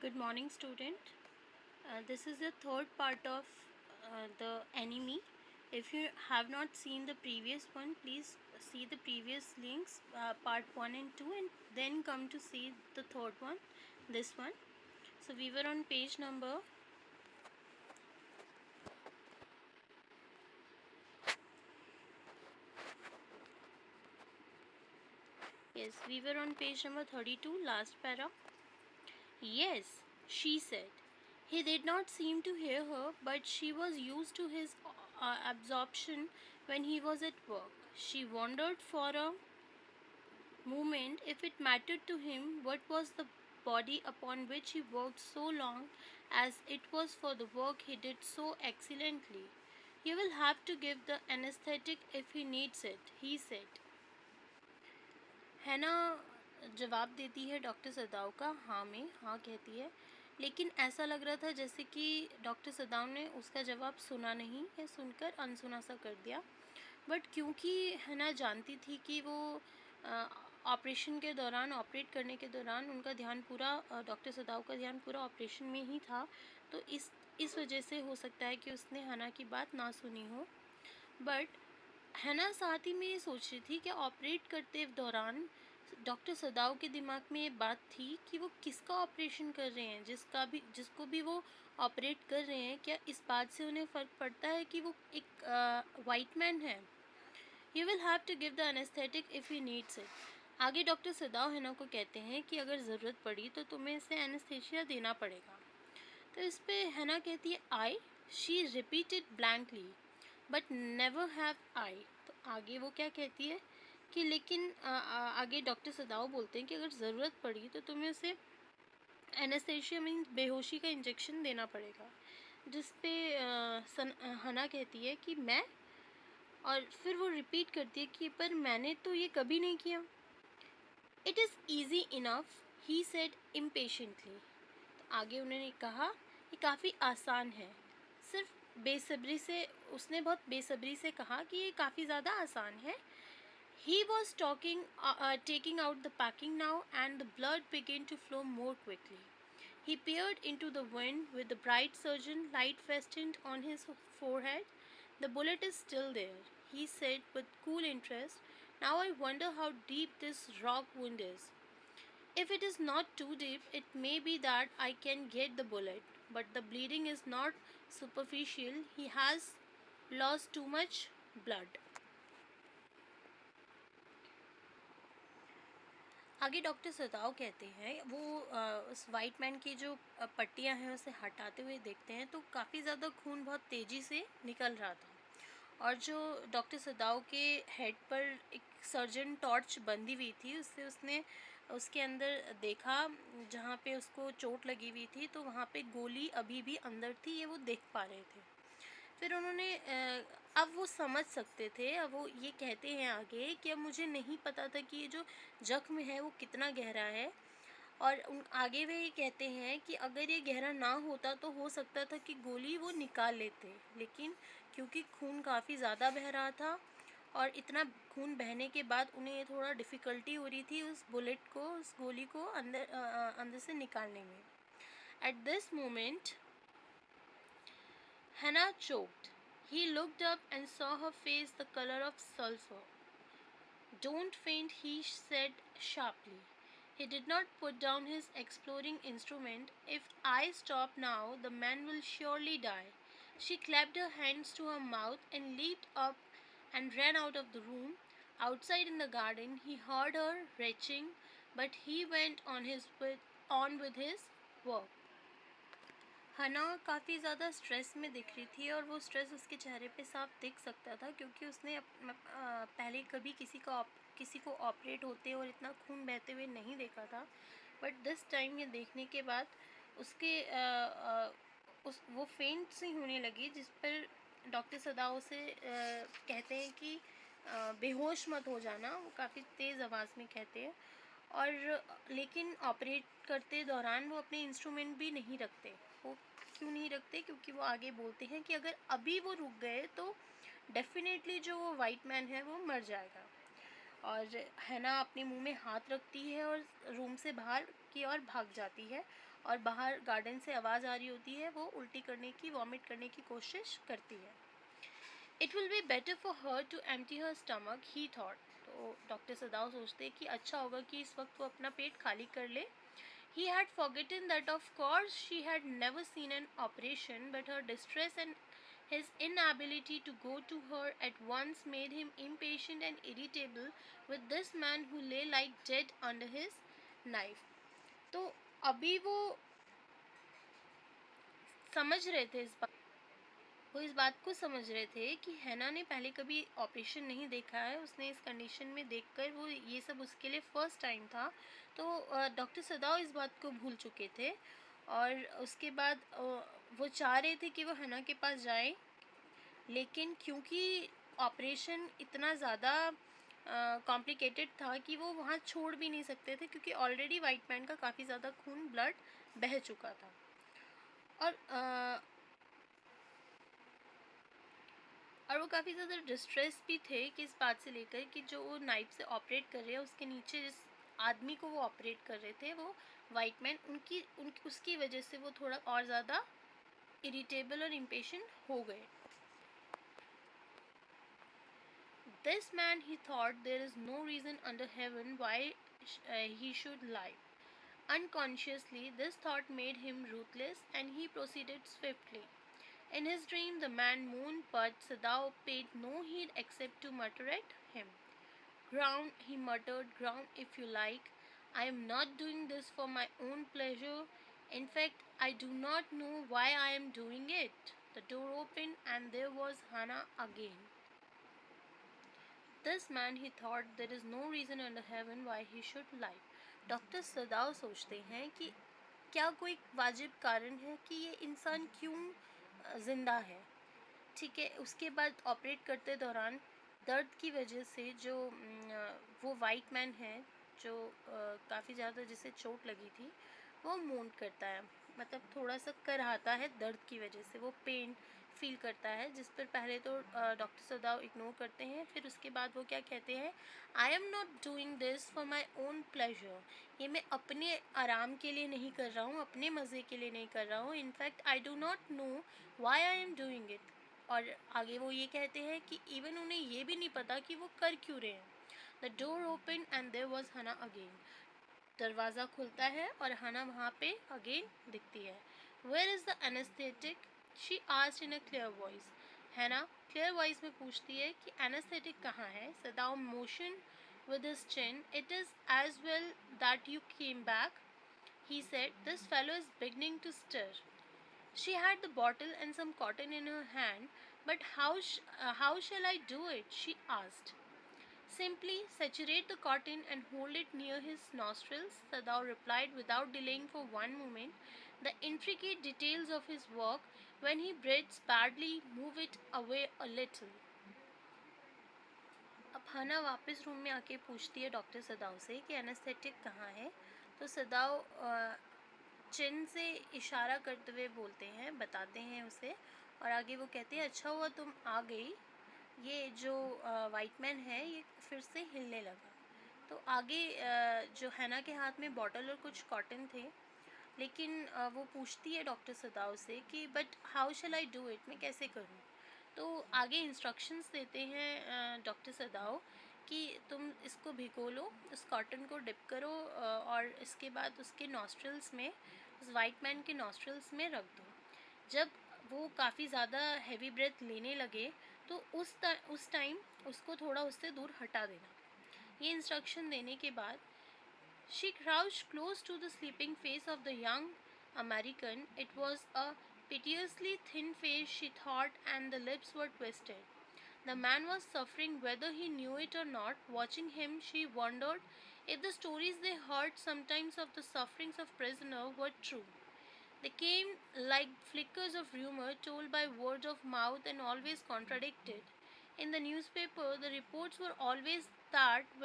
Good morning, student. This is the third part of the enemy. If you have not seen the previous one, please see the previous links, part 1 and 2, and then come to see the third one, this one. So we were on page number. Yes, we were on page number 32, last para. Yes, she said. He did not seem to hear her, but she was used to his absorption when he was at work. She wondered for a moment if it mattered to him what was the body upon which he worked so long, as it was for the work he did so excellently. You will have to give the anesthetic if he needs it, he said. हैना जवाब देती है doctor सदाव का हाँ में हाँ कहती है, लेकिन ऐसा लग रहा था जैसे कि डॉक्टर सदाव ने उसका जवाब सुना नहीं या सुनकर अनसुना सा कर दिया। बट क्योंकि हैना जानती थी कि वो ऑपरेशन के दौरान, ऑपरेट करने के दौरान उनका ध्यान पूरा, डॉक्टर सदाव का ध्यान पूरा ऑपरेशन में ही था, तो इस वजह से हो सकता है कि उसने हैना की बात ना सुनी हो। बट हैना साथ ही में ये सोच रही थी कि ऑपरेट करते दौरान डॉक्टर सदाव के दिमाग में ये बात थी कि वो किसका ऑपरेशन कर रहे हैं, जिसको भी वो ऑपरेट कर रहे हैं, क्या इस बात से उन्हें फ़र्क पड़ता है कि वो एक वाइट मैन है। You will have to give the anaesthetic if he needs it. आगे डॉक्टर सदाव हैना को कहते हैं कि अगर ज़रूरत पड़ी तो तुम्हें इसे एनेस्थेशिया देना पड़ेगा। तो इस पर हैना कहती है I. She repeated blankly but never have I. तो आगे वो क्या कहती है कि लेकिन आगे डॉक्टर सदाव बोलते हैं कि अगर ज़रूरत पड़ी तो तुम्हें उसे एनेस्थेशिया मीन बेहोशी का इंजेक्शन देना पड़ेगा। जिस पे हना कहती है कि मैं, और फिर वो रिपीट करती है कि पर मैंने तो ये कभी नहीं किया। It is easy enough, he said impatiently. तो आगे उन्होंने कहा ये काफ़ी आसान है, सिर्फ बेसब्री से, उसने बहुत बेसब्री से कहा कि ये काफ़ी ज़्यादा आसान है। He was taking out the packing now, and the blood began to flow more quickly. He peered into the wind with the bright surgeon light fastened on his forehead. The bullet is still there, he said with cool interest. Now I wonder how deep this rock wound is. If it is not too deep, it may be that I can get the bullet, but the bleeding is not superficial. He has lost too much blood. आगे doctor सदाव कहते हैं वो उस white man की जो पट्टियां हैं उसे हटाते हुए देखते हैं तो काफ़ी ज़्यादा खून बहुत तेज़ी से निकल रहा था, और जो डॉक्टर सदाव के हेड पर एक सर्जन टॉर्च बंधी हुई थी, उससे उसने उसके अंदर देखा जहाँ पे उसको चोट लगी हुई थी, तो वहाँ पे गोली अभी भी अंदर थी, ये वो देख पा रहे थे। फिर उन्होंने अब वो समझ सकते थे, अब वो ये कहते हैं आगे कि अब मुझे नहीं पता था कि ये जो जख्म है वो कितना गहरा है, और आगे वे ये कहते हैं कि अगर ये गहरा ना होता तो हो सकता था कि गोली वो निकाल लेते, लेकिन क्योंकि खून काफ़ी ज़्यादा बह रहा था और इतना खून बहने के बाद उन्हें थोड़ा डिफ़िकल्टी हो रही थी उस बुलेट को, उस गोली को अंदर से निकालने में। At this moment Hannah choked. He looked up and saw her face the color of sulphur. Don't faint, he said sharply. He did not put down his exploring instrument. If I stop now, the man will surely die. She clapped her hands to her mouth and leaped up and ran out of the room. Outside in the garden, he heard her retching, but he went on with his work. हना काफ़ी ज़्यादा stress में दिख रही थी, और वो stress उसके चेहरे पे साफ दिख सकता था क्योंकि उसने पहले कभी किसी को ऑपरेट होते और इतना खून बहते हुए नहीं देखा था। बट दिस टाइम ये देखने के बाद उसके वो फेंट सी होने लगी, जिस पर डॉक्टर सदाव से कहते हैं कि बेहोश मत हो जाना, वो काफ़ी तेज़ आवाज़ में कहते हैं। और लेकिन ऑपरेट करते दौरान वो अपने इंस्ट्रूमेंट भी नहीं रखते। वो क्यों नहीं रखते? क्योंकि वो आगे बोलते हैं कि अगर अभी वो रुक गए तो डेफिनेटली जो वो वाइट मैन है वो मर जाएगा। और हैना अपने मुंह में हाथ रखती है और रूम से बाहर की ओर भाग जाती है और बाहर गार्डन से आवाज़ आ रही होती है, वो उल्टी करने की, वॉमिट करने की कोशिश करती है। It will be better for her to empty her stomach, he thought. तो डॉक्टर सदाव सोचते हैं कि अच्छा होगा कि इस वक्त वो अपना पेट खाली कर ले। He had forgotten that of course she had never seen an operation, but her distress and his inability to go to her at once made him impatient and irritable with this man who lay like dead under his knife. तो अभी समझ रहे थे इस बात वो इस बात को समझ रहे थे कि हैना ने पहले कभी ऑपरेशन नहीं देखा है, उसने इस कंडीशन में देखकर वो ये सब उसके लिए फ़र्स्ट टाइम था। तो डॉक्टर सदाव इस बात को भूल चुके थे और उसके बाद वो चाह रहे थे कि वो हैना के पास जाएं, लेकिन क्योंकि ऑपरेशन इतना ज़्यादा कॉम्प्लिकेटेड था कि वो वहाँ छोड़ भी नहीं सकते थे, क्योंकि ऑलरेडी वाइट मैन का काफ़ी ज़्यादा खून ब्लड बह चुका था। और वो काफ़ी ज़्यादा डिस्ट्रेस भी थे कि इस बात से लेकर कि जो वो नाइफ से ऑपरेट कर रहे हैं, उसके नीचे जिस आदमी को वो ऑपरेट कर रहे थे, वो वाइट मैन, उसकी वजह से वो थोड़ा और ज़्यादा इरिटेबल और इम्पेशेंट हो गए। This man, he thought, there is no reason under heaven why he should lie. Unconsciously, this thought made him ruthless and he proceeded swiftly. In his dream, the man moaned, but Sadao paid no heed except to mutter at him. Ground, he muttered, ground if you like. I am not doing this for my own pleasure. In fact, I do not know why I am doing it. The door opened and there was Hannah again. This man, he thought, there is no reason under heaven why he should lie. Doctor Sadao सोचते हैं कि क्या कोई वाजिब कारण है कि ये इंसान क्यों ज़िंदा है। ठीक है, उसके बाद ऑपरेट करते दौरान दर्द की वजह से जो वो वाइट मैन है, जो काफ़ी ज़्यादा जिसे चोट लगी थी, वो मून करता है, मतलब थोड़ा सा कराहता है दर्द की वजह से, वो पेन फील करता है, जिस पर पहले तो डॉक्टर सदाव इग्नोर करते हैं। फिर उसके बाद वो क्या कहते हैं, I am not doing this for my own pleasure. ये मैं अपने आराम के लिए नहीं कर रहा हूँ, अपने मज़े के लिए नहीं कर रहा हूँ। In fact I do not know why I am doing it. और आगे वो ये कहते हैं कि इवन उन्हें ये भी नहीं पता कि वो कर क्यों रहे हैं। The door open and there was Hana again. दरवाज़ा खुलता है और हना वहाँ पे अगेन दिखती है। Where is the anaesthetic, she asked in a clear voice. Hana clear voice में पूछती है कि एनेस्थेटिक कहाँ है। Sadao motion with his chin. It is as well that you came back, he said. This fellow is beginning to stir. She had the bottle and some cotton in her hand, but how shall I do it? She asked. Simply saturate the cotton and hold it near his nostrils, Sadao replied without delaying for one moment. The intricate details of his work, when he breathes badly, move it away a little. अब हना वापस room में आके पूछती है doctor सदाव से कि anaesthetic कहाँ है। तो सदाव चिन से इशारा करते हुए बोलते हैं, बताते हैं उसे, और आगे वो कहते हैं अच्छा हुआ तुम आ गई, ये जो वाइट मैन है ये फिर से हिलने लगा। तो आगे जो हैना के हाथ में बॉटल और कुछ कॉटन थे, लेकिन वो पूछती है डॉक्टर सदाव से कि but how shell I do it, मैं कैसे करूँ। तो आगे इंस्ट्रक्शंस देते हैं डॉक्टर सदाव कि तुम इसको भिगो लो, उस कॉटन को डिप करो और इसके बाद उसके नॉस्ट्रल्स में, उस वाइट मैन के नॉस्ट्रल्स में रख दो। जब वो काफ़ी ज़्यादा हैवी ब्रेथ लेने लगे तो उस टाइम उसको थोड़ा उससे दूर हटा देना। ये इंस्ट्रक्शन देने के बाद she crouched close to the sleeping face of the young American. It was a piteously thin face, she thought, and the lips were twisted. The man was suffering whether he knew it or not. Watching him, she wondered if the stories they heard sometimes of the sufferings of prisoners were true. They came like flickers of rumor told by word of mouth and always contradicted. In the newspaper, the reports were always that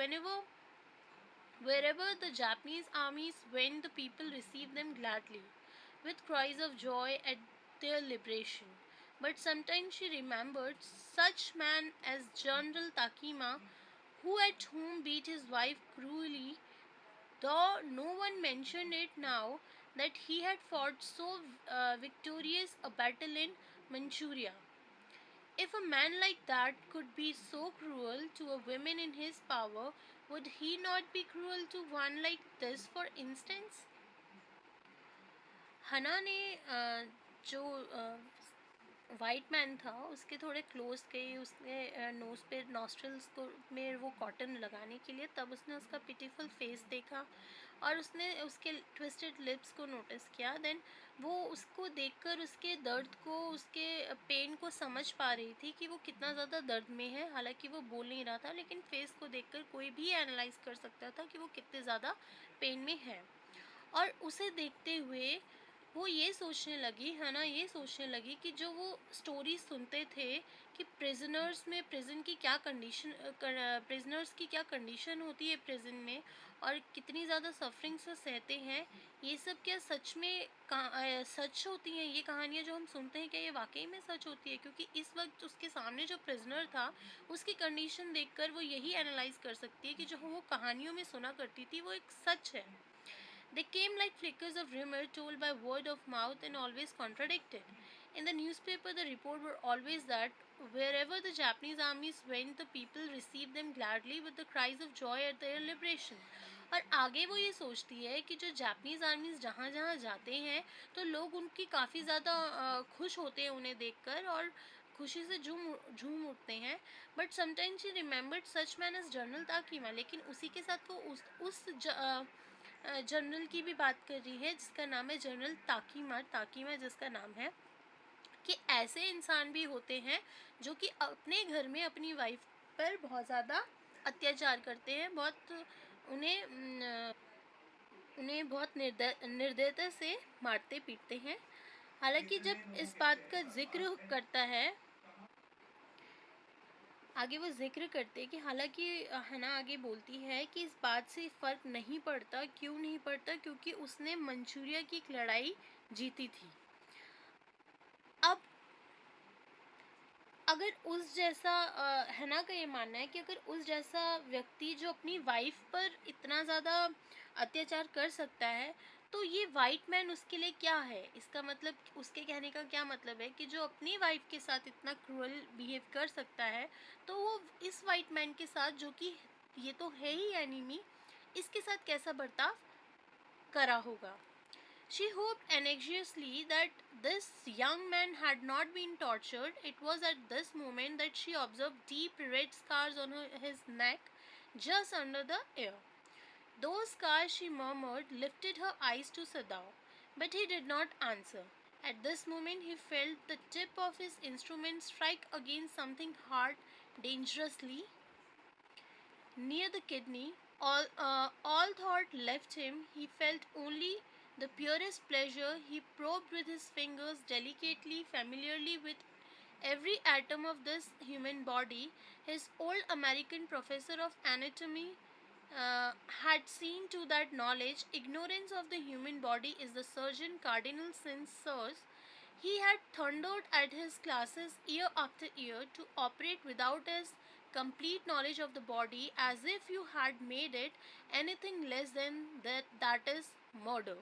wherever the Japanese armies went, the people received them gladly, with cries of joy at their liberation. But sometimes she remembered such men as General Takima, who at home beat his wife cruelly though no one mentioned it now that he had fought so victorious a battle in Manchuria. If a man like that could be so cruel to a woman in his power, would he not be cruel to one like this, for instance? हना ने जो white man था उसके थोड़े close गई, उसने nose पे nostrils को में वो कॉटन लगाने के लिए, तब उसने उसका पिटीफुल फेस देखा और उसने उसके ट्विस्टेड लिप्स को नोटिस किया। देन वो उसको देखकर उसके दर्द को, उसके पेन को समझ पा रही थी कि वो कितना ज़्यादा दर्द में है। हालांकि वो बोल नहीं रहा था, लेकिन फेस को देखकर कोई भी एनालाइज कर सकता था कि वो कितने ज़्यादा पेन में है। और उसे देखते हुए वो ये सोचने लगी, है ना, ये सोचने लगी कि जो वो स्टोरी सुनते थे कि प्रिजनर्स में, प्रिजन की क्या कंडीशन, प्रिजनर्स की क्या कंडीशन होती है प्रिजन में, और कितनी ज़्यादा सफरिंग्स वो सहते हैं, ये सब क्या सच में सच होती हैं? ये कहानियाँ जो हम सुनते हैं क्या ये वाकई में सच होती है? क्योंकि इस वक्त उसके सामने जो प्रिजनर था उसकी कंडीशन देखकर वो यही एनालाइज कर सकती है कि जो वो कहानियों में सुना करती थी वो एक सच है। They came like flickers of rumor told by word of mouth and always contradicted. In the newspaper, the report were always that wherever the Japanese armies went, the people received them gladly with the cries of joy at their liberation. और आगे वो ये सोचती है कि जो Japanese आर्मीज जहाँ जहाँ जाते हैं तो लोग उनकी काफ़ी ज़्यादा खुश होते हैं उन्हें देखकर, और खुशी से झूम झूम उठते हैं। But sometimes she remembered such man as General Takima, लेकिन उसी के साथ वो जनरल की भी बात कर रही है जिसका नाम है जनरल ताकीमा, ताकीमा जिसका नाम है, कि ऐसे इंसान भी होते हैं जो कि अपने घर में अपनी वाइफ पर बहुत ज़्यादा अत्याचार करते हैं, बहुत उन्हें बहुत निर्दयता से मारते पीटते हैं। हालांकि जब इस बात का जिक्र करता है, आगे वो जिक्र करते हैं कि हालांकि हना आगे बोलती है कि इस बात से फ़र्क नहीं पड़ता, क्यों नहीं पड़ता, क्योंकि उसने मंचूरिया की एक लड़ाई जीती थी। अब अगर उस जैसा हना का ये मानना है कि अगर उस जैसा व्यक्ति जो अपनी वाइफ पर इतना ज़्यादा अत्याचार कर सकता है, तो ये वाइट मैन उसके लिए क्या है? इसका मतलब, उसके कहने का क्या मतलब है कि जो अपनी वाइफ के साथ इतना क्रूअल बिहेव कर सकता है, तो वो इस वाइट मैन के साथ, जो कि ये तो है ही एनिमी, इसके साथ कैसा बर्ताव करा होगा। She hoped anxiously that this young man had not been tortured. It was at this moment that she observed deep red scars on his neck, just under the ear. Those scars, she murmured, lifted her eyes to Sadao, but he did not answer. At this moment, he felt the tip of his instrument strike against something hard, dangerously near the kidney. All thought left him. He felt only the purest pleasure. He probed with his fingers delicately, familiarly with every atom of this human body. His old American professor of anatomy had seen to that knowledge. Ignorance of the human body is the surgeon cardinal sin, sirs. He had thundered at his classes year after year to operate without his complete knowledge of the body, as if you had made it anything less than that is murder.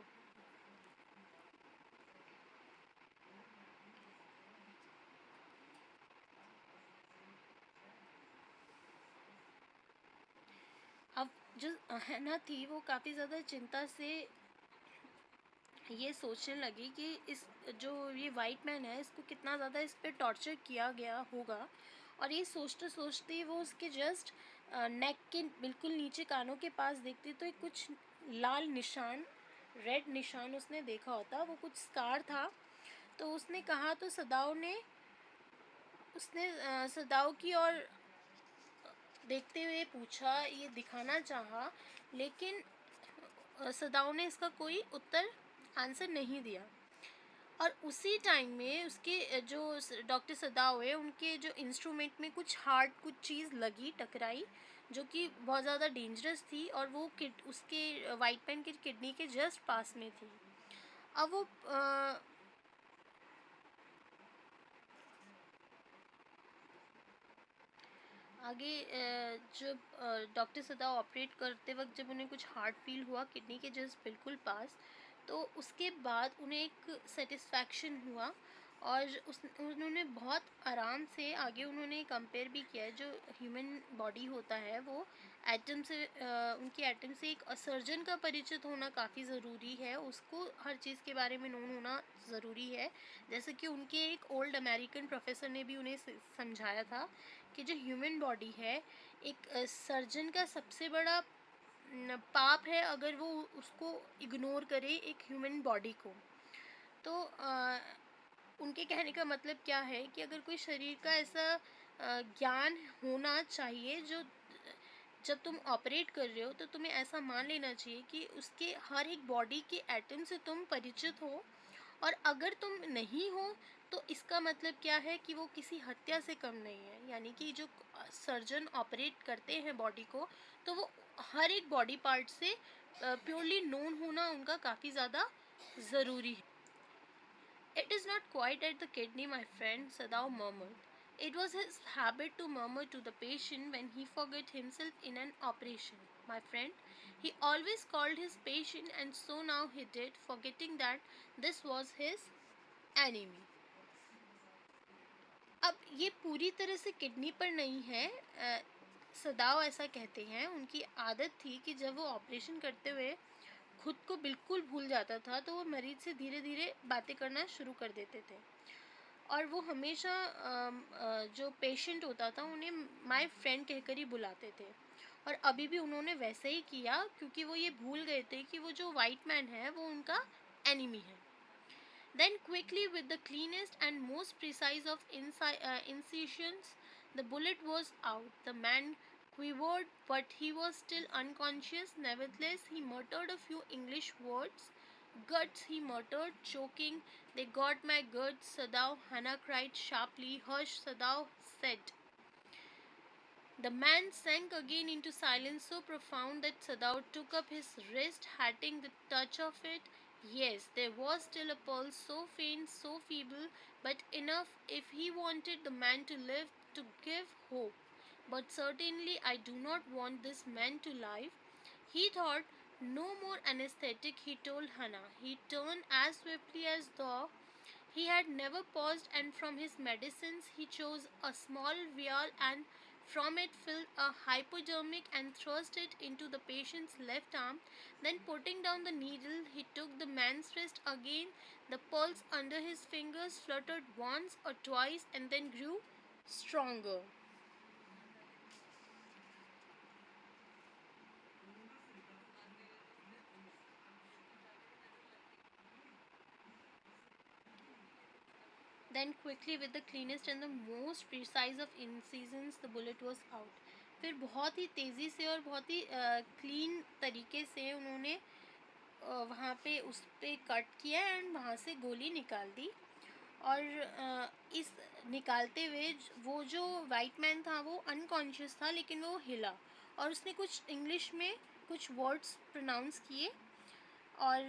अब जो हैना थी वो काफ़ी ज़्यादा चिंता से ये सोचने लगी कि इस जो ये वाइट मैन है इसको कितना ज़्यादा इस पर टॉर्चर किया गया होगा। और ये सोचते सोचते वो उसके जस्ट नेक के बिल्कुल नीचे कानों के पास देखती तो एक कुछ लाल निशान, रेड निशान उसने देखा होता, वो कुछ स्कार था। तो उसने कहा, तो सदाओ ने उसने सदाओ की ओर देखते हुए पूछा, ये दिखाना चाहा, लेकिन सदाओ ने इसका कोई उत्तर, आंसर नहीं दिया। और उसी टाइम में उसके जो डॉक्टर सदाओ है उनके जो इंस्ट्रूमेंट में कुछ हार्ड कुछ चीज़ लगी, टकराई, जो कि बहुत ज़्यादा डेंजरस थी, और वो उसके वाइट पैन के किडनी के जस्ट पास में थी। अब वो आगे जब डॉक्टर सदा ऑपरेट करते वक्त जब उन्हें कुछ हार्ड फील हुआ किडनी के जस्ट बिल्कुल पास, तो उसके बाद उन्हें एक सेटिस्फैक्शन हुआ। और उन्होंने बहुत आराम से आगे उन्होंने कंपेयर भी किया है, जो ह्यूमन बॉडी होता है वो एटम से उनकी एटम से एक सर्जन का परिचित होना काफ़ी ज़रूरी है, उसको हर चीज़ के बारे में नोन होना ज़रूरी है। जैसे कि उनके एक ओल्ड अमेरिकन प्रोफेसर ने भी उन्हें समझाया था कि जो ह्यूमन बॉडी है, एक सर्जन का सबसे बड़ा पाप है अगर वो उसको इग्नोर करे एक ह्यूमन बॉडी को। तो उनके कहने का मतलब क्या है कि अगर कोई शरीर का ऐसा ज्ञान होना चाहिए जो जब तुम ऑपरेट कर रहे हो तो तुम्हें ऐसा मान लेना चाहिए कि उसके हर एक बॉडी के एटम से तुम परिचित हो। और अगर तुम नहीं हो तो इसका मतलब क्या है कि वो किसी हत्या से कम नहीं है। यानी कि जो सर्जन ऑपरेट करते हैं बॉडी को, तो वो हर एक बॉडी पार्ट से प्योरली नोन होना उनका काफ़ी ज़्यादा ज़रूरी है। It is not quite at the kidney, my friend, Sadao murmured. It was his habit to murmur to the patient when he forgot himself in an operation. My friend, he always called his patient, and so now he did, forgetting that this was his enemy. अब ये पूरी तरह से kidney पर नहीं है। सदाव ऐसा कहते हैं उनकी आदत थी कि जब वो ऑपरेशन करते हुए खुद को बिल्कुल भूल जाता था तो वो मरीज से धीरे धीरे बातें करना शुरू कर देते थे। और वो हमेशा जो पेशेंट होता था उन्हें माय फ्रेंड कहकर ही बुलाते थे। और अभी भी उन्होंने वैसे ही किया, क्योंकि वो ये भूल गए थे कि वो जो वाइट मैन है वो उनका एनिमी है। Then quickly, with the cleanest and most precise of incisions, the bullet was out. The man quivered, but he was still unconscious. Nevertheless, he muttered a few English words. Guts, he muttered, choking. They got my guts, Sadao. Hannah cried sharply. Hush, Sadao said. The man sank again into silence so profound that Sadao took up his wrist, hatting the touch of it. Yes, there was still a pulse, so faint, so feeble, but enough if he wanted the man to live, to give hope. But certainly I do not want this man to live. He thought. No more anesthetic, he told Hannah. He turned as swiftly as though he had never paused, and from his medicines he chose a small vial and from it filled a hypodermic and thrust it into the patient's left arm. Then, putting down the needle, he took the man's wrist again. The pulse under his fingers fluttered once or twice and then grew stronger. Then quickly, with the cleanest and the most precise of incisions, the bullet was out. फिर बहुत ही तेज़ी से और बहुत ही clean तरीके से उन्होंने वहाँ पे उस पर कट किया एंड वहाँ से गोली निकाल दी। और इस निकालते हुए वो जो वाइट मैन था वो अनकॉन्शियस था, लेकिन वो हिला और उसने कुछ इंग्लिश में कुछ वर्ड्स प्रोनाउंस किए। और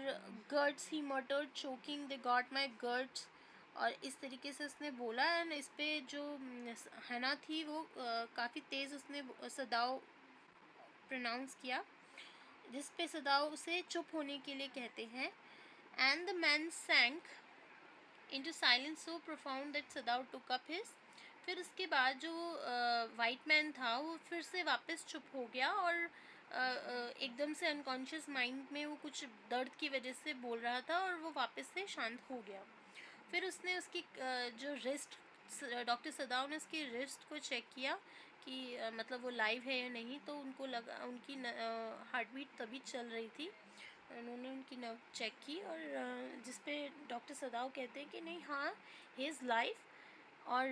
गर्ड्स ही मटर्ड चोकिंग दे गॉट माई गर्ड्स, और इस तरीके से उसने बोला। एंड इस पे जो हना थी वो काफ़ी तेज़ उसने सदाव प्रोनाउंस किया, जिस पे सदाव उसे चुप होने के लिए कहते हैं। And the man sank into silence so profound that Sadao took up his. फिर उसके बाद जो वाइट मैन था वो फिर से वापस चुप हो गया और एकदम से अनकॉन्शियस माइंड में वो कुछ दर्द की वजह से बोल रहा था और वो वापस से शांत हो गया। फिर उसने उसकी जो रिस्ट, डॉक्टर सदाव ने उसकी रिस्ट को चेक किया कि मतलब वो लाइव है या नहीं। तो उनको लगा उनकी हार्ट बीट तभी चल रही थी। उन्होंने उनकी नर्व चेक की और जिस पे डॉक्टर सदाव कहते हैं कि नहीं, हाँ, ही इज़ लाइव। और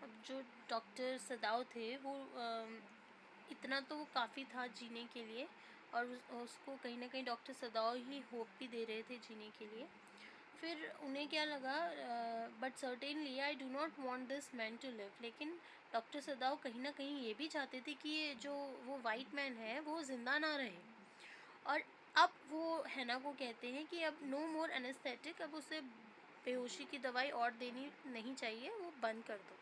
अब जो डॉक्टर सदाव थे वो इतना तो वो काफ़ी था जीने के लिए, और उसको कहीं ना कहीं डॉक्टर सदाव ही होप भी दे रहे थे जीने के लिए। फिर उन्हें क्या लगा, but certainly I do not want this man to live. लेकिन डॉक्टर सदाव कहीं ना कहीं ये भी चाहते थे कि ये जो वो वाइट मैन है वो ज़िंदा ना रहे। और अब वो हैना को कहते हैं कि अब नो मोर एनेस्थेटिक, अब उसे बेहोशी की दवाई और देनी नहीं चाहिए, वो बंद कर दो।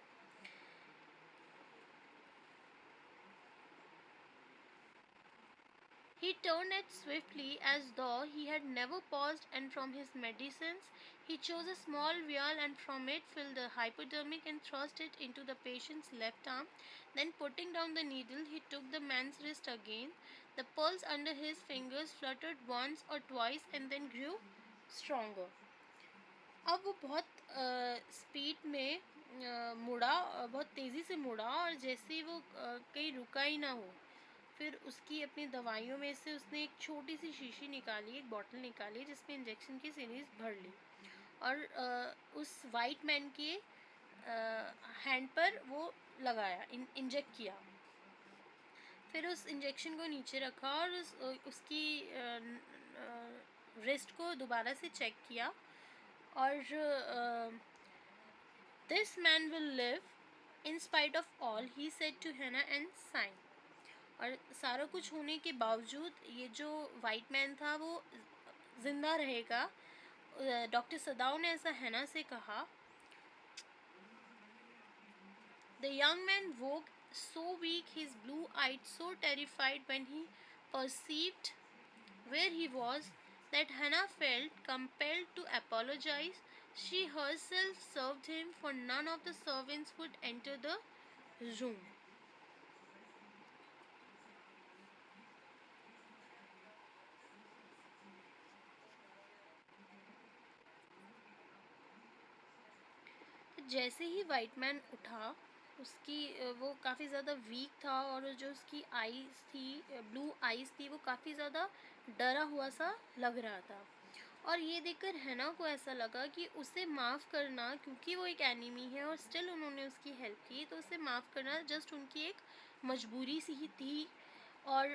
He turned it swiftly as though he had never paused, and from his medicines he chose a small vial and from it filled the hypodermic and thrust it into the patient's left arm. Then putting down the needle, he took the man's wrist again. The pulse under his fingers fluttered once or twice and then grew stronger. अब वो बहुत speed में मुड़ा, बहुत तेज़ी से मुड़ा, और जैसे ही वो कहीं रुका ही ना हो, फिर उसकी अपनी दवाइयों में से उसने एक छोटी सी शीशी निकाली, एक बॉटल निकाली जिसमें इंजेक्शन की सीरीज भर ली, और उस वाइट मैन के हैंड पर वो लगाया, इंजेक्ट किया। फिर उस इंजेक्शन को नीचे रखा और उसकी रिस्ट को दोबारा से चेक किया, और this man will live in spite of all, he said to Hana and sign. और सारा कुछ होने के बावजूद ये जो वाइट मैन था वो ज़िंदा रहेगा। डॉक्टर सदाओ ने ऐसा हैना से कहा। The young man woke so weak, his blue eyed, so terrified when he perceived where he was, that Hannah felt compelled to apologize. She herself served him, for none of the servants would enter the room. जैसे ही white man उठा, उसकी वो काफ़ी ज़्यादा week था, और जो उसकी आईज़ थी, ब्लू आईज़ थी, वो काफ़ी ज़्यादा डरा हुआ सा लग रहा था। और ये देखकर हैना को ऐसा लगा कि उसे माफ़ करना, क्योंकि वो एक एनिमी है और स्टिल उन्होंने उसकी हेल्प की, तो उसे माफ़ करना जस्ट उनकी एक मजबूरी सी ही थी। और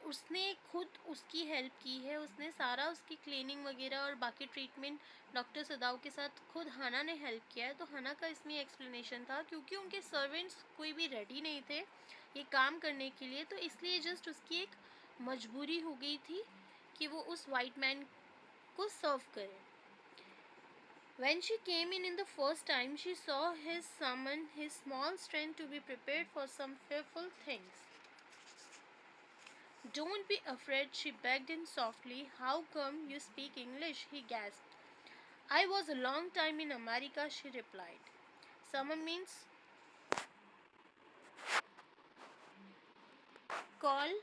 उसने खुद उसकी हेल्प की है, उसने सारा उसकी क्लीनिंग वगैरह और बाकी ट्रीटमेंट डॉक्टर सदाव के साथ खुद हना ने हेल्प किया है। तो हना का इसमें एक्सप्लेनेशन था, क्योंकि उनके सर्वेंट्स कोई भी रेडी नहीं थे ये काम करने के लिए, तो इसलिए जस्ट उसकी एक मजबूरी हो गई थी कि वो उस वाइट मैन को सर्व करे। When she came in the first time, she saw his summon his small strength to be prepared for some fearful things. Don't be afraid, she begged him softly. How come you speak English? He gasped. I was a long time in America, she replied. Summon means call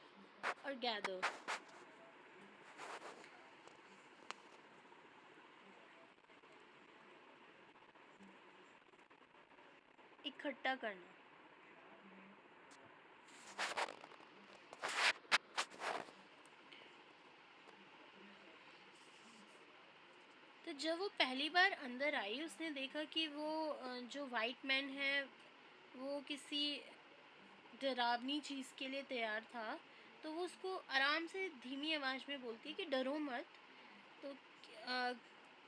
or gather. इकट्ठा करना। तो जब वो पहली बार अंदर आई, उसने देखा कि वो जो वाइट मैन है वो किसी डरावनी चीज़ के लिए तैयार था। तो वो उसको आराम से धीमी आवाज़ में बोलती है कि डरो मत। तो आ,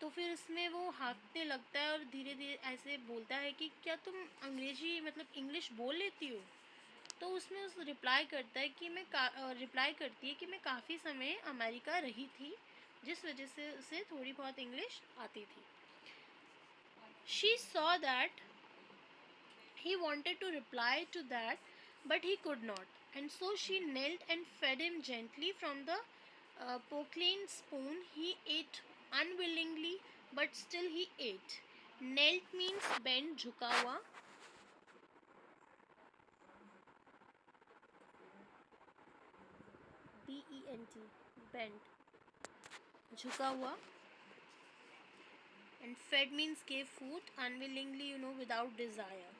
तो फिर उसमें वो हाँफने लगता है और धीरे धीरे ऐसे बोलता है कि क्या तुम अंग्रेजी मतलब इंग्लिश बोल लेती हो? तो उसमें उस रिप्लाई करता है कि रिप्लाई करती है कि मैं काफ़ी समय अमेरिका रही थी, जिस वजह से उसे थोड़ी बहुत इंग्लिश आती थी। She saw that he wanted to reply to that, but he could not, and so she knelt and fed him gently from the porcelain spoon. He ate unwillingly, but still he ate. Knelt means bent, झुका हुआ। BENT, bent, झुका हुआ। And fed means gave food, unwillingly, without desire.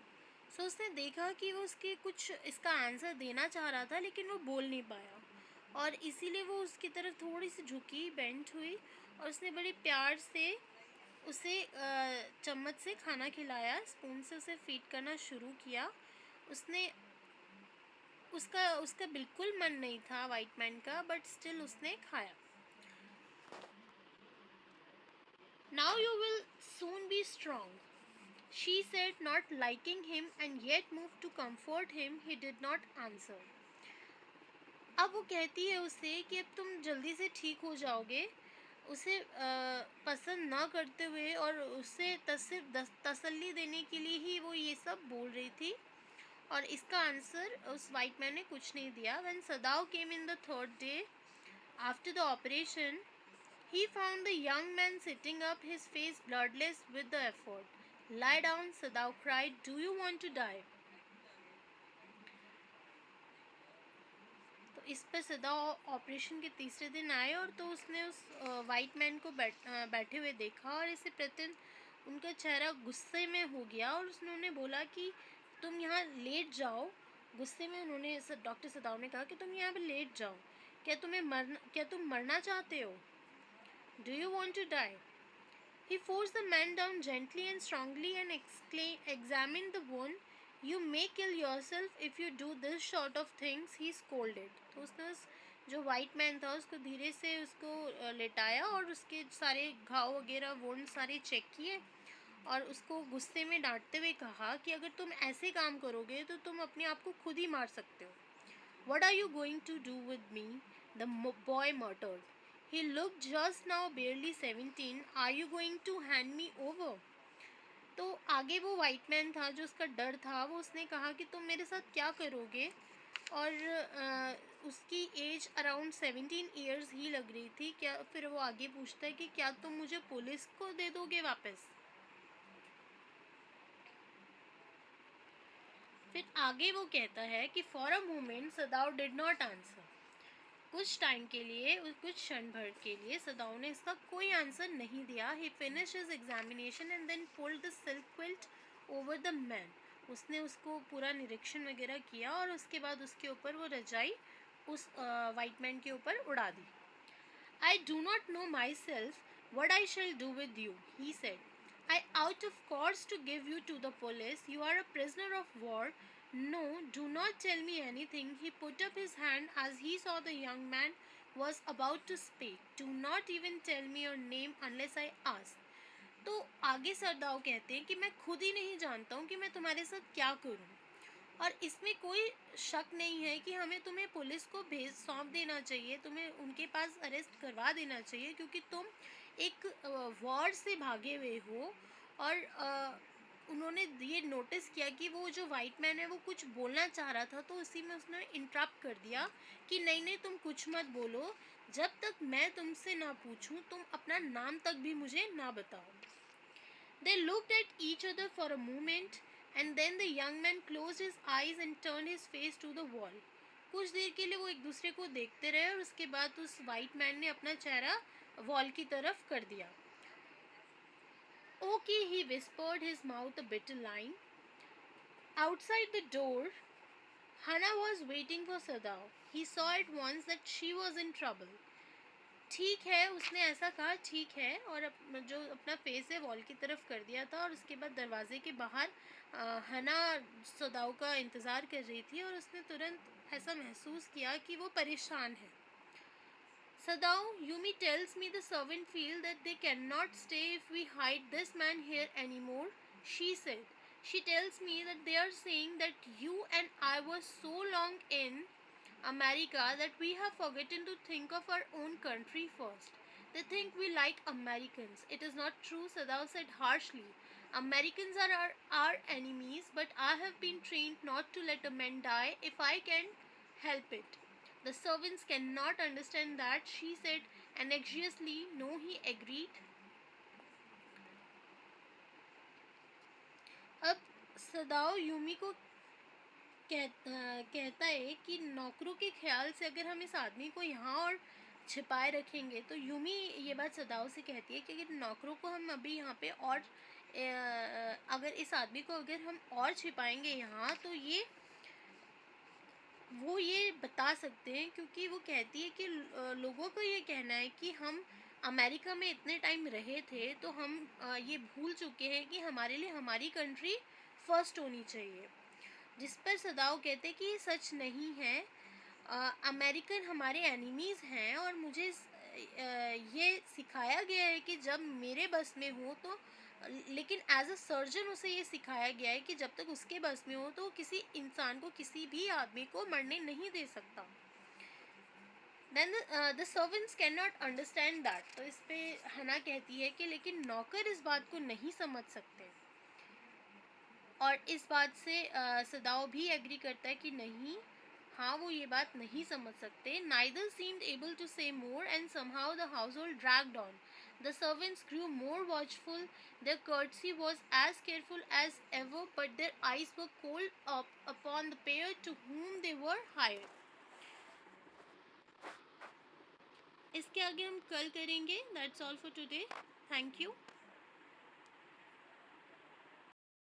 So उसने देखा कि वो उसके कुछ इसका आंसर देना चाह रहा था, लेकिन वो बोल नहीं पाया, और इसीलिए वो उसकी तरफ थोड़ी सी झुकी, बेंट हुई, और उसने बड़े प्यार से उसे चम्मच से खाना खिलाया, स्पून से उसे फीड करना शुरू किया। उसने उसका बिल्कुल मन नहीं था वाइट मैन का, बट स्टिल उसने खाया। Now you will soon be strong, she said, not liking him and yet moved to comfort him. He did not answer. अब वो कहती है उसे कि अब तुम जल्दी से ठीक हो जाओगे, उसे पसंद ना करते हुए और उसे तसल्ली देने के लिए ही वो ये सब बोल रही थी, और इसका आंसर उस वाइट मैन ने कुछ नहीं दिया। When Sadao came in the third day, After the operation, he found the young man sitting up, his face bloodless with the effort. Lie down, Sadao cried. Do you want to die? तो इस पर सदाओ operation के तीसरे दिन आए और तो उसने उस वाइट मैन को बैठे हुए देखा और इसे प्रत्येक उनका चेहरा गुस्से में हो गया और उन्होंने बोला कि तुम यहाँ लेट जाओ। गुस्से में उन्होंने डॉक्टर सदाओ ने कहा कि तुम यहाँ पे लेट जाओ। क्या तुम मरना चाहते हो? Do you want to die? He forced the man down gently and strongly and examined the wound. You may kill yourself if you do this sort of things, he scolded. तो उसने जो white man था उसको धीरे से उसको लेटाया और उसके सारे घाव वगैरह वुंड सारे चेक किए और उसको गुस्से में डांटते हुए कहा कि अगर तुम ऐसे काम करोगे तो तुम अपने आप को खुद ही मार सकते हो. What are you going to do with me? The boy muttered. He looked just now barely 17. Are you going to hand me over? तो आगे वो वाइट मैन था जो उसका डर था, वो उसने कहा कि तुम मेरे साथ क्या करोगे, और उसकी एज अराउंड 17 ईयर्स ही लग रही थी. क्या फिर वो आगे पूछता है कि क्या तुम मुझे पुलिस को दे दोगे वापस. फिर आगे वो कहता है कि for a moment Sadao did not answer. कुछ टाइम के लिए, कुछ क्षण भर के लिए सदाओ ने इसका कोई आंसर नहीं दिया. He finish his examination and then pulled the silk quilt over the man. उसने उसको पूरा निरीक्षण वगैरह किया और उसके बाद उसके ऊपर वो रजाई उस वाइट मैन के ऊपर उड़ा दी. I do not know myself what I shall do with you, he said. I out of course to give you to the police. You are a prisoner of war. No, do not tell me anything. He put up his hand as he saw the young man was about to speak. Do not even tell me your name unless I ask. तो आगे सरदाव कहते हैं कि मैं खुद ही नहीं जानता हूँ कि मैं तुम्हारे साथ क्या करूँ, और इसमें कोई शक नहीं है कि हमें तुम्हें पुलिस को सौंप देना चाहिए, तुम्हें उनके पास अरेस्ट करवा देना चाहिए, क्योंकि तुम एक वॉर से भागे हुए हो. और उन्होंने ये नोटिस किया कि वो जो वाइट मैन है वो कुछ बोलना चाह रहा था, तो उसी में उसने इंटरप्ट कर दिया कि नहीं नहीं तुम कुछ मत बोलो, जब तक मैं तुमसे ना पूछूं तुम अपना नाम तक भी मुझे ना बताओ. They looked at each other for a moment and then the young man closed his eyes and turned his face to the wall. कुछ देर के लिए वो एक दूसरे को देखते रहे और उसके बाद उस वाइट मैन ने अपना चेहरा वॉल की तरफ कर दिया. Okay, he whispered, his mouth a bit line. Outside the door, Hannah was waiting for Sadao. He saw at once that she was in trouble. ठीक है, उसने ऐसा कहा ठीक है, और जो अपना फेस है वॉल की तरफ कर दिया था, और उसके बाद दरवाजे के बाहर हना सदाओ का इंतज़ार कर रही थी और उसने तुरंत ऐसा महसूस किया कि वो परेशान है. Sadao, Yumi tells me the servant feel that they cannot stay if we hide this man here anymore, she said. She tells me that they are saying that you and I were so long in America that we have forgotten to think of our own country first. They think we like Americans. It is not true, Sadao said harshly. Americans are our enemies, but I have been trained not to let a man die if I can help it. The servants cannot understand that, she said anxiously. No, he agreed. अब सदाओ Yumi को कहता है कि नौकरों के ख्याल से अगर हम इस आदमी को यहाँ और छिपाए रखेंगे, तो यूमी ये बात सदाओ से कहती है कि अगर नौकरों को हम अभी यहाँ पे और अगर इस आदमी को अगर हम और छिपाएंगे यहाँ, तो वो ये बता सकते हैं, क्योंकि वो कहती है कि लोगों को ये कहना है कि हम अमेरिका में इतने टाइम रहे थे तो हम ये भूल चुके हैं कि हमारे लिए हमारी कंट्री फर्स्ट होनी चाहिए. जिस पर सदाओ कहते हैं कि ये सच नहीं है, अमेरिकन हमारे एनिमीज़ हैं, और मुझे ये सिखाया गया है कि जब मेरे बस में हो तो, लेकिन एज अ सर्जन उसे ये सिखाया गया है कि जब तक उसके बस में हो तो किसी इंसान को, किसी भी आदमी को मरने नहीं दे सकता. Then the servants can not understand that. तो इस पे हना कहती है कि लेकिन नौकर इस बात को नहीं समझ सकते, और इस बात से सदाओ भी एग्री करता है कि नहीं, हाँ, वो ये बात नहीं समझ सकते. Neither seemed able to say more, and somehow the household dragged on. The servants grew more watchful. Their courtesy was as careful as ever, but their eyes were cold up upon the pair to whom they were hired. इसके आगे हम कल करेंगे. That's all for today. Thank you.